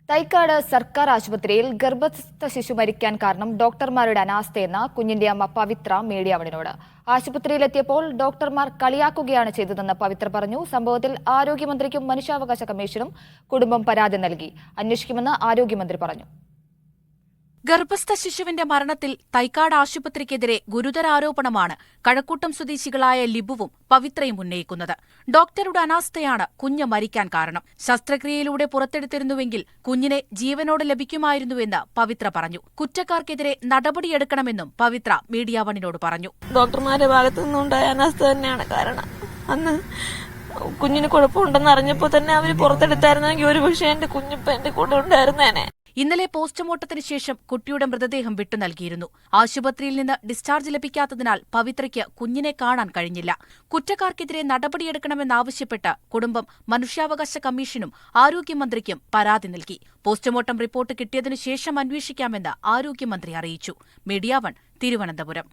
തൈക്കാട് സർക്കാർ ആശുപത്രിയിൽ ഗർഭസ്ഥ ശിശു മരിക്കാൻ കാരണം ഡോക്ടർമാരുടെ അനാസ്ഥയെന്ന കുഞ്ഞിന്റെ അമ്മ പവിത്ര മീഡിയ വണിനോട്. ആശുപത്രിയിലെത്തിയപ്പോൾ ഡോക്ടർമാർ കളിയാക്കുകയാണ് ചെയ്തതെന്ന് പവിത്ര പറഞ്ഞു. സംഭവത്തിൽ ആരോഗ്യമന്ത്രിക്കും മനുഷ്യാവകാശ കമ്മീഷനും കുടുംബം പരാതി നൽകി. അന്വേഷിക്കുമെന്ന് ആരോഗ്യമന്ത്രി പറഞ്ഞു. ഗർഭസ്ഥ ശിശുവിന്റെ മരണത്തിൽ തൈക്കാട് ആശുപത്രിക്കെതിരെ ഗുരുതരാരോപണമാണ് കഴക്കൂട്ടം സ്വദേശികളായ ലിബുവും പവിത്രയും ഉന്നയിക്കുന്നത്. ഡോക്ടറുടെ അനാസ്ഥയാണ് കുഞ്ഞ് മരിക്കാൻ കാരണം. ശസ്ത്രക്രിയയിലൂടെ പുറത്തെടുത്തിരുന്നുവെങ്കിൽ കുഞ്ഞിനെ ജീവനോടെ ലഭിക്കുമായിരുന്നുവെന്ന് പവിത്ര പറഞ്ഞു. കുറ്റക്കാർക്കെതിരെ നടപടിയെടുക്കണമെന്നും പവിത്ര മീഡിയ വണിനോട് പറഞ്ഞു. ഡോക്ടർമാരുടെ ഭാഗത്തു നിന്നുണ്ടായ അനാസ്ഥ തന്നെയാണ് കാരണം. അന്ന് കുഞ്ഞിന് കുഴപ്പമുണ്ടെന്ന് അറിഞ്ഞപ്പോൾ തന്നെ അവര് പുറത്തെടുത്തായിരുന്നെങ്കിൽ ഒരു പക്ഷേ എന്റെ കുഞ്ഞിപ്പ എന്റെ കൂടെ ഉണ്ടായിരുന്നേനെ. ഇന്നലെ പോസ്റ്റ്മോർട്ടത്തിന് ശേഷം കുട്ടിയുടെ മൃതദേഹം വിട്ടു നൽകിയിരുന്നു. ആശുപത്രിയിൽ നിന്ന് ഡിസ്ചാർജ് ലഭിക്കാത്തതിനാൽ പവിത്രയ്ക്ക് കുഞ്ഞിനെ കാണാൻ കഴിഞ്ഞില്ല. കുറ്റക്കാർക്കെതിരെ നടപടിയെടുക്കണമെന്നാവശ്യപ്പെട്ട് കുടുംബം മനുഷ്യാവകാശ കമ്മീഷനും ആരോഗ്യമന്ത്രിക്കും പരാതി നൽകി. പോസ്റ്റ്മോർട്ടം റിപ്പോർട്ട് കിട്ടിയതിനു ശേഷം അന്വേഷിക്കാമെന്ന് ആരോഗ്യമന്ത്രി അറിയിച്ചു. മീഡിയ 1 തിരുവനന്തപുരം.